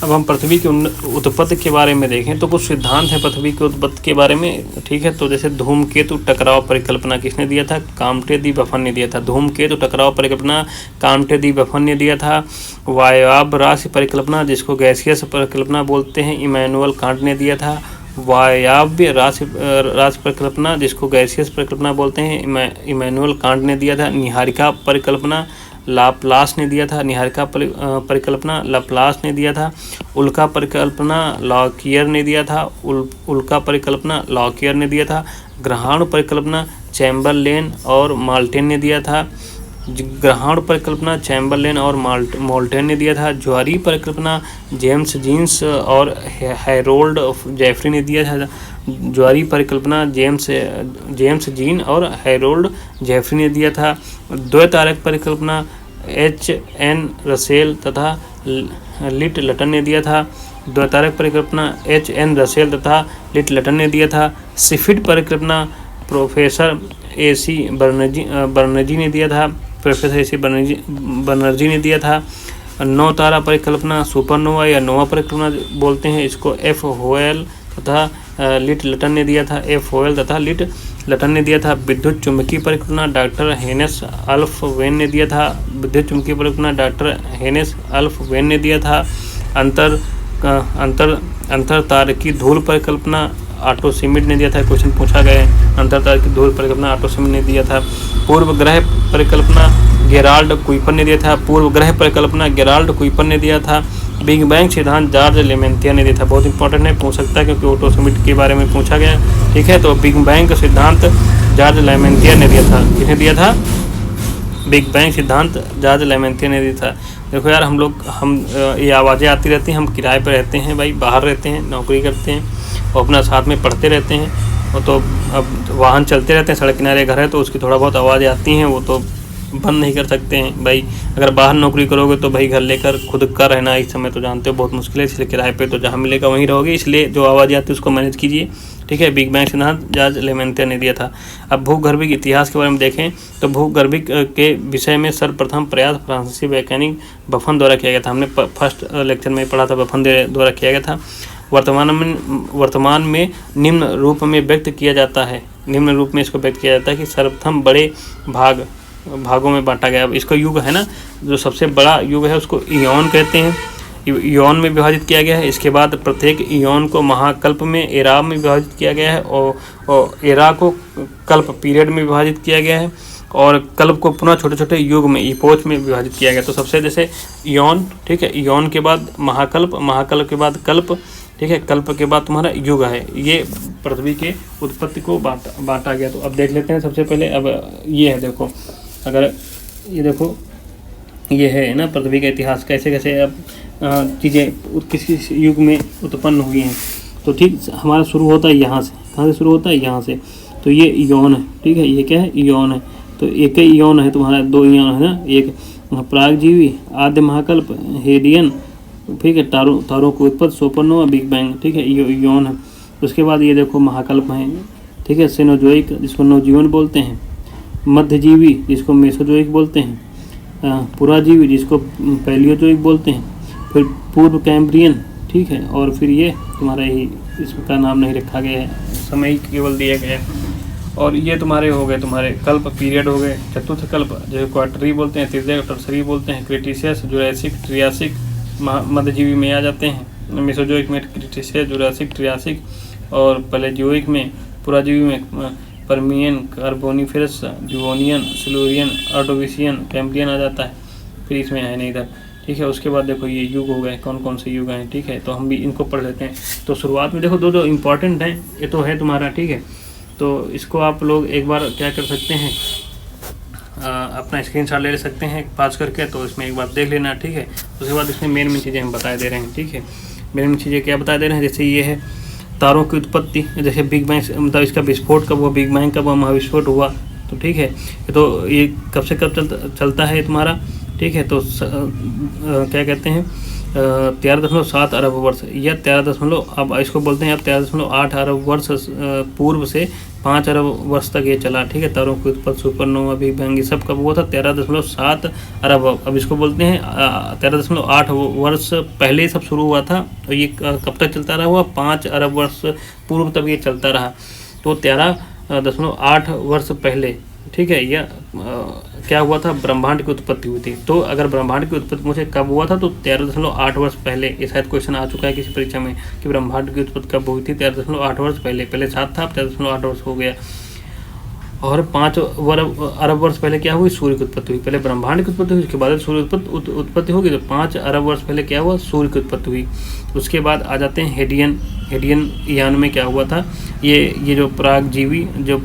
अब हम पृथ्वी की उत्पत्ति के बारे में देखें तो कुछ सिद्धांत हैं पृथ्वी की उत्पत्ति के बारे में, ठीक है। तो जैसे धूमकेतु टकराव परिकल्पना किसने दिया था? काम्टे दी बफन ने दिया था। धूमकेतु टकराव परिकल्पना काम्टे दी बफन ने दिया था। वायव्य राशि परिकल्पना जिसको गैसियस परिकल्पना बोलते हैं, इमैनुअल कांट ने दिया था। वायव्य राशि परिकल्पना जिसको गैसियस परिकल्पना बोलते हैं, इमैनुअल कांट ने दिया था। निहारिका परिकल्पना लाप्लास ने दिया था। निहारिका परिकल्पना लाप्लास ने दिया था। उल्का परिकल्पना लॉकियर ने दिया था। उल्का परिकल्पना लॉकियर ने दिया था। ग्रहाणु परिकल्पना चैम्बरलेन और माल्टेन ने दिया था। ग्रहाणु परिकल्पना चैम्बरलेन और मोल्टेन ने दिया था। ज्वारीय परिकल्पना जेम्स जीन्स और हैरोल्ड जेफरी ने दिया था। ज्वारीय परिकल्पना जेम्स जीन और हैरोल्ड जेफरी ने दिया था। द्वैतारक परिकल्पना H.N. रसेल तथा लिट लटन ने दिया था। द्वैतारक परिकल्पना H.N. रसेल तथा लिट लटन ने दिया था। सिफिड परिकल्पना प्रोफेसर A.C. बनर्जी ने दिया था। Professor A.C. बनर्जी ने दिया था। नौ तारा परिकल्पना सुपरनोवा या नोवा परिकल्पना बोलते हैं, इसको F. होयल तथा लिट लटन ने दिया था। F. होयल तथा लिट लटन ने दिया था। विद्युत चुंबकीय परिकल्पना डॉक्टर हेनेस अल्फ वेन ने दिया था। विद्युत चुंबकीय परिकल्पना डॉक्टर हेनेस अल्फ वेन ने दिया था। अंतर तारकी धूल परिकल्पना ऑटो शिमिट ने दिया था। क्वेश्चन पूछा गया है, अंतर तारकी धूल परिकल्पना ऑटो शिमिट ने दिया था। पूर्व ग्रह परिकल्पना गेराल्ड कुइपर ने दिया था। पूर्व ग्रह परिकल्पना गेराल्ड कुइपर ने दिया था। बिग बैंग सिद्धांत जॉर्ज लेमेंथियर ने दिया था। बहुत इंपॉर्टेंट है, पूछ सकता है क्योंकि ऑटो शिमिट के बारे में पूछा गया, ठीक है। तो बिग बैंग सिद्धांत जॉर्ज लेमेंथियर ने दिया था। किसने दिया था? बिग बैंग सिद्धांत जॉर्ज लेमेंथियर ने दिया था। देखो यार, हम ये आवाज़ें आती रहती हैं, हम किराए पर रहते हैं भाई, बाहर रहते हैं, नौकरी करते हैं और अपना साथ में पढ़ते रहते हैं, और तो अब वाहन चलते रहते हैं, सड़क किनारे घर है तो उसकी थोड़ा बहुत आवाज़ें आती हैं, वो तो बंद नहीं कर सकते हैं भाई। अगर बाहर नौकरी करोगे तो भाई घर लेकर खुद का रहना इस समय तो जानते हो बहुत मुश्किल है, इसलिए किराए पे तो जहाँ मिलेगा वहीं रहोगे, इसलिए जो आवाज़ आती है उसको मैनेज कीजिए, ठीक है। बिग बैंग सिद्धांत जॉर्ज लेमेंथियर ने दिया था। अब भूगर्भिक इतिहास के बारे में देखें तो भूगर्भिक के विषय में सर्वप्रथम प्रयास फ्रांसीसी वैज्ञानिक बफन द्वारा किया गया था। हमने फर्स्ट लेक्चर में पढ़ा था, बफन द्वारा किया गया था। वर्तमान में निम्न रूप में व्यक्त किया जाता है, निम्न रूप में इसको व्यक्त किया जाता है कि सर्वप्रथम बड़े भागों में बांटा गया। इसको युग है ना, जो सबसे बड़ा युग है उसको इयॉन कहते हैं, इयॉन में विभाजित किया गया है। इसके बाद प्रत्येक इयॉन को महाकल्प में एरा में विभाजित किया गया है, और एरा को कल्प पीरियड में विभाजित किया गया है, और कल्प को पुनः छोटे छोटे युग में इपोच में विभाजित किया गया। तो सबसे जैसे इयॉन, ठीक है, इयॉन के बाद महाकल्प, महाकल्प के बाद कल्प, ठीक है, कल्प के बाद तुम्हारा युग है। ये पृथ्वी के उत्पत्ति को बांटा गया। तो अब देख लेते हैं सबसे पहले। अब ये है, देखो, अगर ये देखो ये है ना पृथ्वी का इतिहास, कैसे कैसे अब चीज़ें किस युग में उत्पन्न हुई हैं। तो ठीक हमारा शुरू होता है यहाँ से, कहाँ से शुरू होता है? यहाँ से। तो ये इयॉन है, ठीक है, ये क्या है? इयॉन है। तो एक ही इयॉन है तुम्हारा, दो इयॉन है ना, एक प्रागजीवी आद्य महाकल्प हेडियन, ठीक है, तारों को उत्पत्ति सुपरनोवा बिग बैंग, ठीक है, इयॉन है। उसके बाद ये देखो महाकल्प है, ठीक है, सेनोजोइक जिसको नवजीवन बोलते हैं, मध्यजीवी जिसको मेसोजोइक बोलते हैं, पुराजीवी जिसको पैलियोजोइक बोलते हैं, फिर पूर्व कैम्ब्रियन, ठीक है, और फिर ये तुम्हारा ही इसका नाम नहीं रखा गया है, समय ही केवल दिया गया है। और ये तुम्हारे हो गए तुम्हारे कल्प पीरियड हो गए। चतुर्थ कल्प जो क्वार्टरी बोलते हैं, तीसरे टर्सरी बोलते हैं, क्रिटिशियस, जुरासिक, ट्रियासिक मध्यजीवी में आ जाते हैं। मेसोजोइक में क्रिटिशियस, जुरासिक, ट्रियासिक, और पैलेजियोइक में पुराजीवी में Permian, Carboniferous, Devonian, Silurian, Ordovician, Cambrian आ जाता है। फिर इसमें है नहीं इधर, ठीक है। उसके बाद देखो ये युग हो गए, कौन कौन से युग हैं, ठीक है, तो हम भी इनको पढ़ लेते हैं। तो शुरुआत में देखो दो जो इम्पोर्टेंट हैं, ये तो है तुम्हारा, ठीक है, तो इसको आप लोग एक बार क्या कर सकते हैं, अपना स्क्रीनशॉट ले सकते हैं पास करके, तो इसमें एक बार देख लेना, ठीक है। उसके बाद इसमें मेन चीज़ें हम बता दे रहे हैं, ठीक है। मेन चीज़ें क्या बता दे रहे हैं, जैसे ये है तारों की उत्पत्ति, जैसे बिग बैंग मतलब इसका विस्फोट कब हुआ, बिग बैंग कब हुआ, महाविस्फोट हुआ, तो ठीक है। तो ये कब से कब चलता है तुम्हारा, ठीक है। तो क्या कहते हैं 13.7 अरब वर्ष या 13 अब इसको बोलते हैं अब 13.8 अरब वर्ष पूर्व से 5 अरब वर्ष तक ये चला। ठीक है, तारों की उत्पत्ति, सुपरनोवा, बिग बैंग, ये सब कब हुआ था? 13.7 अरब। अब इसको बोलते हैं 13.8 वर्ष पहले ये सब शुरू हुआ था। तो ये कब तक चलता रहा हुआ? 5 अरब वर्ष पूर्व तक ये चलता रहा। तो 13.8 वर्ष पहले, ठीक है, यह क्या हुआ था? ब्रह्मांड की उत्पत्ति हुई थी। तो अगर ब्रह्मांड की उत्पत्ति मुझे कब हुआ था तो 13.8 वर्ष पहले। ये शायद क्वेश्चन आ चुका है किसी परीक्षा में कि ब्रह्मांड की उत्पत्ति कब हुई थी? 13.8 वर्ष पहले। पहले 7 था, अब 13.8 वर्ष हो गया। और 5 अरब वर्ष पहले क्या हुई? सूर्य की उत्पत्ति हुई। पहले ब्रह्मांड की उत्पत्ति हुई, उसके बाद सूर्य उत्पत्ति होगी। तो 5 अरब वर्ष पहले क्या हुआ? सूर्य की उत्पत्ति हुई। उसके बाद आ जाते हैं हेडियन यान में क्या हुआ था? ये जो प्रागजीवी जो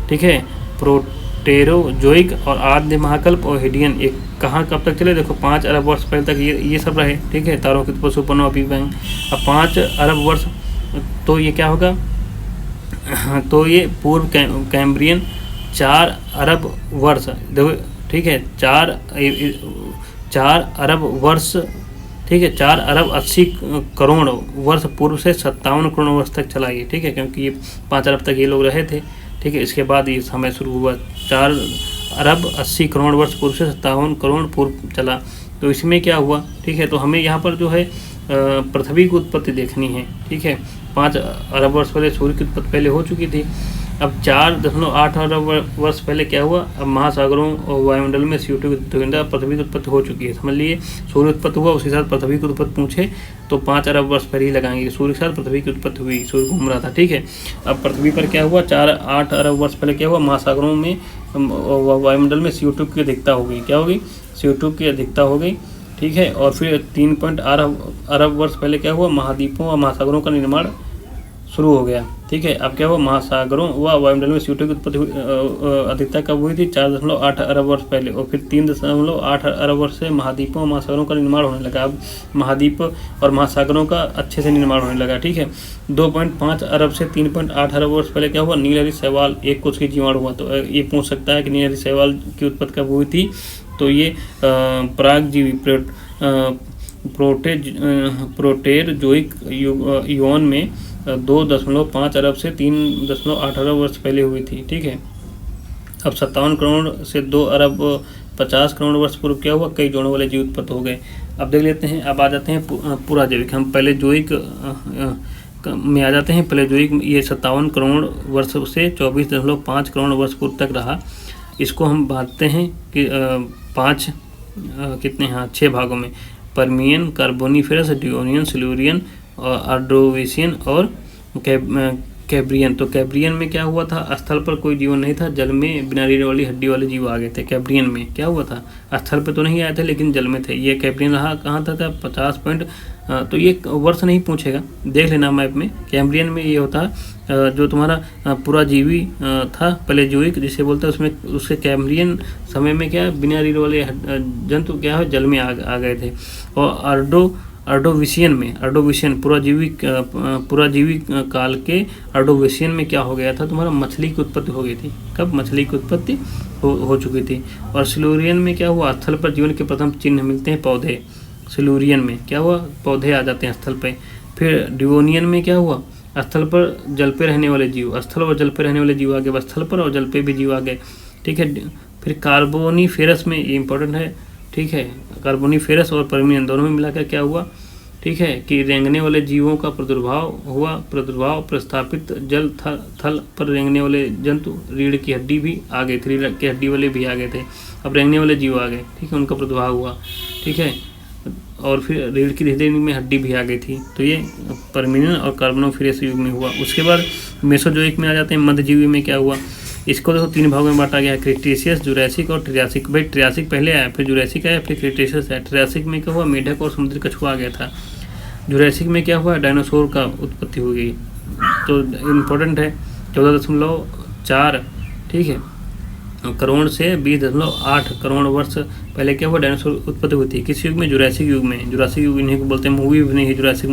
ठीक है, प्रोटेरोजोइक और आद्य महाकल्प और हेडियन, एक कहाँ कब तक चले? देखो 5 अरब वर्ष पहले तक ये सब रहे। ठीक है, तारों की उत्पत्ति, सुपरनोवा, बिग बैंग। अब 5 अरब वर्ष तो ये क्या होगा? तो ये पूर्व कैम्ब्रियन 4 अरब वर्ष, देखो ठीक है, 4 अरब वर्ष, ठीक है, 4 अरब 80 करोड़ वर्ष पूर्व से 57 करोड़ वर्ष तक चला ये। ठीक है, क्योंकि ये 5 अरब तक ये लोग रहे थे। ठीक है, इसके बाद ये समय शुरू हुआ। 4 अरब 80 करोड़ वर्ष पूर्व से 57 करोड़ पूर्व चला। तो इसमें क्या हुआ? ठीक है, तो हमें यहाँ पर जो है पृथ्वी की उत्पत्ति देखनी है। ठीक है, 5 अरब वर्ष पहले सूर्य की उत्पत्ति पहले हो चुकी थी। अब 4.8 अरब वर्ष पहले क्या हुआ? अब महासागरों और वायुमंडल में CO2 की पृथ्वी की उत्पत्ति हो चुकी है। समझ लिए, सूर्य उत्पत्ति हुआ, उसके साथ पृथ्वी की उत्पत्ति पूछे तो 5 अरब वर्ष पहले ही लगाएंगे। सूर्य के साथ पृथ्वी की उत्पत्ति हुई, सूर्य घूम रहा था। ठीक है, अब पृथ्वी पर क्या हुआ? 4-8 अरब वर्ष पहले क्या हुआ? महासागरों में वायुमंडल में CO2 की अधिकता हो गई। क्या हो गई? CO2 की अधिकता हो गई। ठीक है, और फिर 3.8 अरब वर्ष पहले क्या हुआ? महाद्वीपों और महासागरों का निर्माण शुरू हो गया। ठीक है, अब क्या हुआ? महासागरों व वायुमंडल में CO2 की उत्पत्ति अधिकता कब हुई थी? 4.8 अरब वर्ष पहले। और फिर 3.8 अरब वर्ष से महाद्वीपों और महासागरों का निर्माण होने लगा। अब महाद्वीप और महासागरों का अच्छे से निर्माण होने लगा। ठीक है, 2.5 अरब से 3.8 अरब वर्ष पहले क्या हुआ? नीलहरी शैवाल एक कोष की जीवाणु हुआ। तो ये पूछ सकता है कि नीलहरी शैवाल की उत्पत्ति कब हुई थी? तो ये प्रागजीवी प्रोटेरोजोइक युगों में 2.5 अरब से 3.8 अरब वर्ष पहले हुई थी। ठीक है, अब 57 करोड़ से 2 अरब 50 करोड़ वर्ष पूर्व क्या हुआ? कई जोड़ों वाले जीव उत्पत्ति हो गए। अब देख लेते हैं, अब आ जाते हैं पुराजैविक। हम पहले जोइक में आ जाते हैं। पहले जोइक ये 57 करोड़ वर्ष से 24.5 करोड़ वर्ष पूर्व तक रहा। इसको हम बांटते हैं कि 5 कितने, हाँ 6 भागों में। परमियन, कार्बोनिफेरस, डिओनियन, सिल्यूरियन, ऑर्डोविशियन और कैब्रियन। तो कैब्रियन में क्या हुआ था? स्थल पर कोई जीवन नहीं था, जल में बिना रीढ़ वाली हड्डी वाले जीव आ गए थे। कैब्रियन में क्या हुआ था? स्थल पर तो नहीं आए थे लेकिन जल में थे। ये कैब्रियन रहा कहाँ था? 50 पॉइंट। तो ये वर्ष नहीं पूछेगा, देख लेना मैप में। कैम्ब्रियन में ये होता जो तुम्हारा पुराजीवी था पैलेजोइक जिसे बोलते हैं, उसमें उसके कैम्ब्रियन समय में क्या बिना रीढ़ वाले जंतु क्या है जल में आ गए थे। और अर्डोविशियन पुराजीवी काल के अर्डोविशियन में क्या हो गया था? तुम्हारा मछली की उत्पत्ति हो गई थी। कब? मछली की उत्पत्ति हो चुकी थी। और सिल्यूरियन में क्या हुआ? स्थल पर जीवन के प्रथम चिन्ह मिलते हैं, पौधे। सिल्यूरियन में क्या हुआ? पौधे आ जाते हैं स्थल पर। फिर डिओनियन में क्या हुआ? स्थल पर जल पे रहने वाले जीव, स्थल और जल पे रहने वाले जीव आ गए, स्थल पर और जल पे भी जीव आ गए। ठीक है, फिर कार्बोनिफेरस में, ये इंपॉर्टेंट है। ठीक है, कार्बोनिफेरस और पर्मियन दोनों में मिलाकर क्या हुआ? ठीक है, कि रेंगने वाले जीवों का प्रादुर्भाव हुआ। प्रस्थापित जल थल पर रेंगने वाले जंतु, रीढ़ की हड्डी भी आ गई थी, रीढ़ की हड्डी वाले भी आ गए थे। अब रेंगने वाले जीव आ गए। ठीक है, उनका प्रादुर्भाव हुआ। ठीक है, और फिर रीढ़ की हड्डी में हड्डी भी आ गई थी। तो ये पर्मियन और कार्बोनिफेरस युग में हुआ। उसके बाद मेसोजोइक में आ जाते हैं। मध्यजीवी में क्या हुआ? इसको देखो 3 भागों में बांटा गया है, क्रिटेशियस, जुरासिक और ट्रियासिक। भाई ट्रियासिक पहले आया, फिर जुरासिक आया, फिर क्रिटेशियस आया। ट्रियासिक में क्या हुआ? मेढक और समुद्री कछुआ आ गया था। जुरासिक में क्या हुआ? डायनासोर का उत्पत्ति हो गई। तो इम्पोर्टेंट है 14.4 ठीक है करोड़ से 20.8 करोड़ वर्ष पहले क्या हुआ? डायनासोर उत्पत्ति हुई थी। किस युग में? जुरासिक युग में। जुरासिक युग इन्हीं को बोलते हैं, मूवी भी नहीं है जुरासिक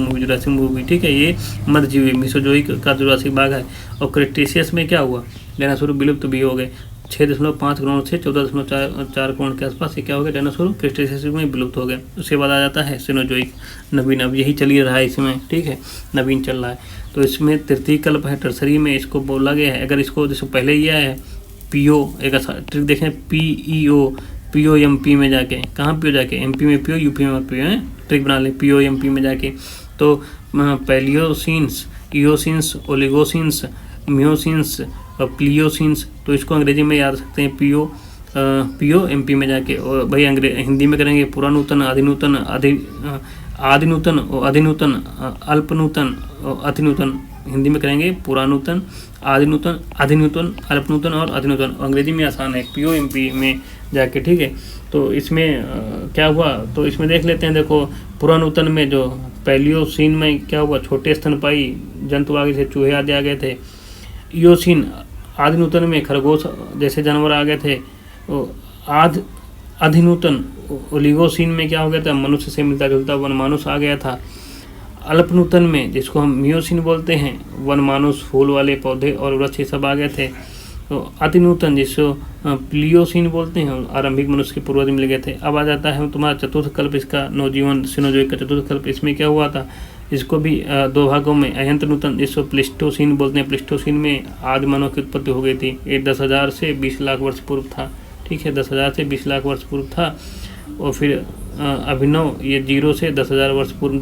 मूवी। ठीक है, ये मध्यजीवी मेसोजोइक का जुरासिक भाग है। और क्रिटेशियस में क्या हुआ? डायनासोर विलुप्त भी हो गए। 6.5 करोड़ से 14.4 करोड़ के आसपास ये क्या हो गया, डायनासोर क्रेटासियस में विलुप्त हो गया। उसके बाद आ जाता है सिनोजोइक नवीन, अब यही चल ही रहा है इसमें, ठीक है, नवीन चल रहा है। तो इसमें तृतीय कल्प है, टर्सरी में इसको बोला गया है। अगर इसको जैसे पहले ही आया है पीओ, एक ट्रिक देखें, पीओ एमपी में जाके, कहाँ पीओ जाके, एमपी में पीओ, यूपी में पीओ है, ट्रिक बना लें पीओ एमपी में जाके। तो पैलियोसिन्स, इओसिन्स, ओलिगोसिन्स, मियोसिन्स और प्लियोसिन्स, तो इसको अंग्रेजी में याद सकते हैं पीओ एमपी में जाके। और भाई हिंदी में करेंगे पुरानूतन, आदिनूतन, आदिनूतन और अधिनूतन, अल्पनूतन और अतिनूतन। हिंदी में करेंगे पुरानूतन, आदिनूतन, अधिनूतन, अल्पनूतन और अधिनूतन। अंग्रेजी में आसान है पीओ एमपी में जाके, ठीक है। तो इसमें क्या हुआ, तो इसमें देख लेते हैं। देखो पुरानूतन में जो पैलियोसीन में क्या हुआ, छोटे स्तनपाई जंतु आ गए थे, चूहे आदि आ गए थे। इयोसीन आदिनूतन में खरगोश जैसे जानवर आ गए थे। अधिनूतन ओलिगोसीन में क्या हो गया था, मनुष्य से मिलता जुलता वनमानुष आ गया था। अल्पनूतन में जिसको हम मियोसिन बोलते हैं, वनमानुष, फूल वाले पौधे और वृक्ष सब आ गए थे। तो अतिनूतन जिसको प्लियोसिन बोलते हैं, आरंभिक मनुष्य के पूर्वज मिल गए थे। अब आ जाता है तुम्हारा चतुर्थ कल्प, इसका नवजीवन सिनोजोइक का चतुर्थ कल्प। इसमें क्या हुआ था, इसको भी 2 भागों में, अयंत नूतन जिसको प्लिस्टोसिन बोलते हैं। प्लिस्टोसिन में आदि मानव की उत्पत्ति हो गई थी। ये 10,000 से 20 लाख वर्ष पूर्व था, ठीक है, 10,000 से 20 लाख वर्ष पूर्व था। और फिर अभिनव ये 0 से 10,000 वर्ष पूर्व,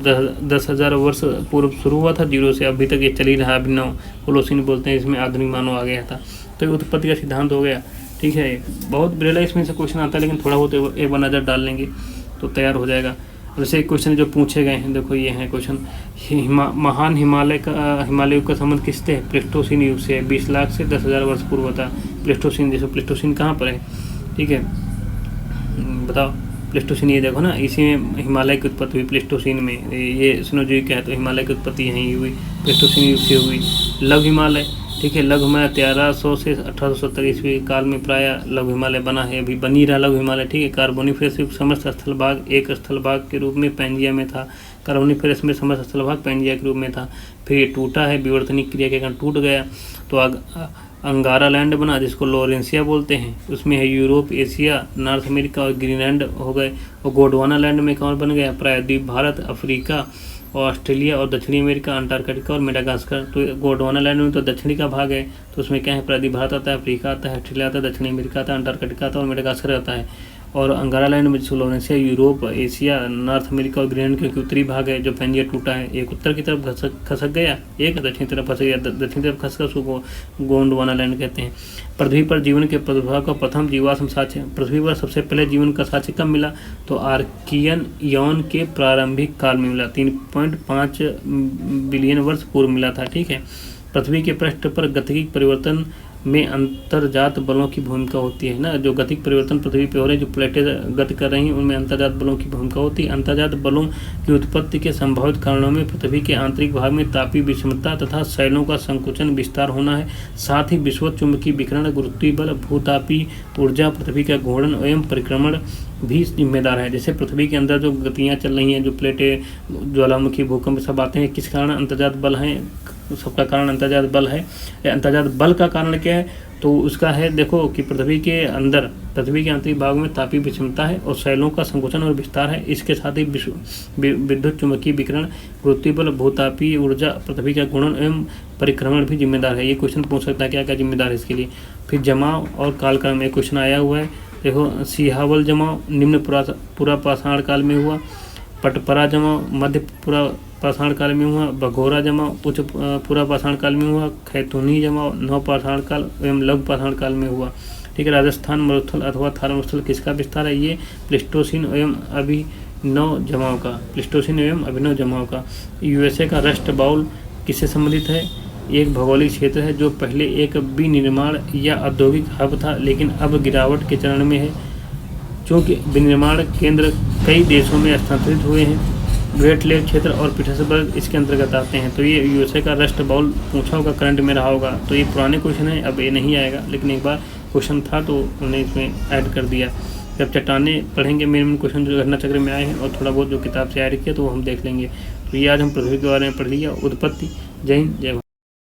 10,000 वर्ष पूर्व शुरू हुआ था 0 से, अभी तक ये चल ही रहा। अभिनव होलोसिन बोलते हैं, इसमें आधुनिक मानव आ गया था। तो ये उत्पत्ति का सिद्धांत हो गया, ठीक है। बहुत बिरला इसमें से क्वेश्चन आता है, लेकिन थोड़ा बहुत एक बार नज़र डाल लेंगे तो तैयार हो जाएगा। वैसे क्वेश्चन जो पूछे गए हैं, देखो ये हैं क्वेश्चन। महान हिमालय युग का संबंध किससे है, प्लेस्टोसिन युग से। 20 लाख से 10,000 वर्ष पूर्व था प्लेस्टोसिन। जैसे प्लेस्टोसिन कहाँ पर है, ठीक है, बताओ। प्लेस्टोसिन ये देखो ना, इसी में हिमालय की उत्पत्ति हुई प्लेस्टोसिन में। ये सिनोजोइक है तो हिमालय की उत्पत्ति यहीं हुई, प्लेस्टोसिन युग से हुई। लघु हिमालय, ठीक है, लघु हिमालय 1300 से 1870 ईस्वी काल में प्राय लघु हिमालय बना है, अभी बनी रहा लघु हिमालय, ठीक है। कार्बोनिफेरस युग समस्त स्थल भाग एक स्थल भाग के रूप में पैंजिया में था। कार्बोनिफेरस में समस्त स्थल भाग पैंजिया के रूप में था। फिर ये टूटा है, विवर्तनिक क्रिया के कारण टूट गया, तो अंगारा लैंड बना जिसको लोरेंसिया बोलते हैं। उसमें है यूरोप, एशिया, नॉर्थ अमेरिका और ग्रीनलैंड हो गए। और गोंडवाना लैंड में कौन बन गया, प्रायद्वीप भारत, अफ्रीका और ऑस्ट्रेलिया और दक्षिणी अमेरिका, अंटार्कटिका और मेडागास्कर। तो गोंडवाना लैंड में तो दक्षिणी का भाग है, तो उसमें क्या है, प्रायद्वीप भारत आता है, अफ्रीका आता है, ऑस्ट्रेलिया आता है, दक्षिणी अमेरिका आता है, अंटार्कटिका आता है और मेडागास्कर आता है। और अंगारा लैंड में जिसको लोरेंसिया, यूरोप, एशिया, नॉर्थ अमेरिका और ग्रीनलैंड के उत्तरी भाग है, जो पैंजिया टूटा है। एक उत्तर की तरफ खसक गया, एक दक्षिणी तरफ खसक गया। दक्षिणी तरफ खसकर उसको गोंडवाना लैंड कहते हैं। पृथ्वी पर जीवन के प्रादुर्भाव का प्रथम जीवाश्म साक्ष्य, पृथ्वी पर सबसे पहले जीवन का साक्ष्य कब मिला, तो आर्कियन यौन के प्रारंभिक काल में मिला, 3.5 बिलियन वर्ष पूर्व मिला था, ठीक है। पृथ्वी के पृष्ठ पर गतिकी परिवर्तन में अंतर्जात बलों की भूमिका होती है ना, जो गतिक परिवर्तन पृथ्वी पे हो रहे हैं, जो प्लेटें गति कर रही हैं, उनमें अंतर्जात बलों की भूमिका होती है। अंतर्जात बलों की उत्पत्ति के संभावित कारणों में पृथ्वी के आंतरिक भाग में तापीय विषमता तथा शैलों का संकुचन विस्तार होना है। साथ ही विश्व चुंबकीय विकिरण, गुरुत्वीय बल, भूतापीय ऊर्जा, पृथ्वी का घूर्णन एवं परिक्रमण भी जिम्मेदार है। जैसे पृथ्वी के अंदर जो गतियाँ चल रही हैं, जो प्लेटें, ज्वालामुखी, भूकंप सब आते हैं, किस कारण, अंतर्जात बल हैं, सबका कारण अंतर्जात बल है। अंतर्जात बल का कारण क्या है, तो उसका है देखो कि पृथ्वी के अंदर, पृथ्वी के आंतरिक भाग में तापीय विषमता है और शैलों का संकुचन और विस्तार है। इसके साथ ही विद्युत चुंबकीय विकिरण, गुरुत्वीय बल, भूतापीय ऊर्जा, पृथ्वी का घूर्णन एवं परिक्रमण भी जिम्मेदार है। ये क्वेश्चन पूछ सकता है क्या क्या जिम्मेदार है इसके लिए। फिर जमाव और कालक्रम में क्वेश्चन आया हुआ है, देखो। सिहावल जमाव निम्न पूरा पाषाण काल में हुआ, पटपरा जमाव मध्य पूरा पाषाण काल में हुआ, बघोरा जमाव उच्च पूरा पाषाण काल में हुआ, खैथुनी जमाव नव पाषाण काल एवं लघु पाषाण काल में हुआ, ठीक है। राजस्थान मरुस्थल अथवा थार मरुस्थल किसका विस्तार है, ये प्लेस्टोसिन एवं अभिनव जमाव का, प्लेस्टोसिन एवं अभिनव जमाव का। यूएसए का रस्ट बाउल किससे संबंधित है, एक भौगोलिक क्षेत्र है जो पहले एक विनिर्माण या औद्योगिक हब था, लेकिन अब गिरावट के चरण में है, क्योंकि विनिर्माण केंद्र कई देशों में स्थानांतरित हुए हैं। ग्रेट लेक क्षेत्र और पीटर्सबर्ग इसके अंतर्गत आते हैं। तो ये यूएसए का रस्ट बाउल पूछा होगा, करंट में रहा होगा। तो ये पुराने क्वेश्चन है, अब ये नहीं आएगा, लेकिन एक बार क्वेश्चन था तो उन्होंने इसमें ऐड कर दिया। जब चट्टाने पढ़ेंगे मेन क्वेश्चन जो घटना चक्र में आए हैं और थोड़ा बहुत जो किताब से ऐड किया तो वो हम देख लेंगे। तो ये आज हम पृथ्वी के बारे में पढ़ लिया, उत्पत्ति। जय हिंद, जय भारत।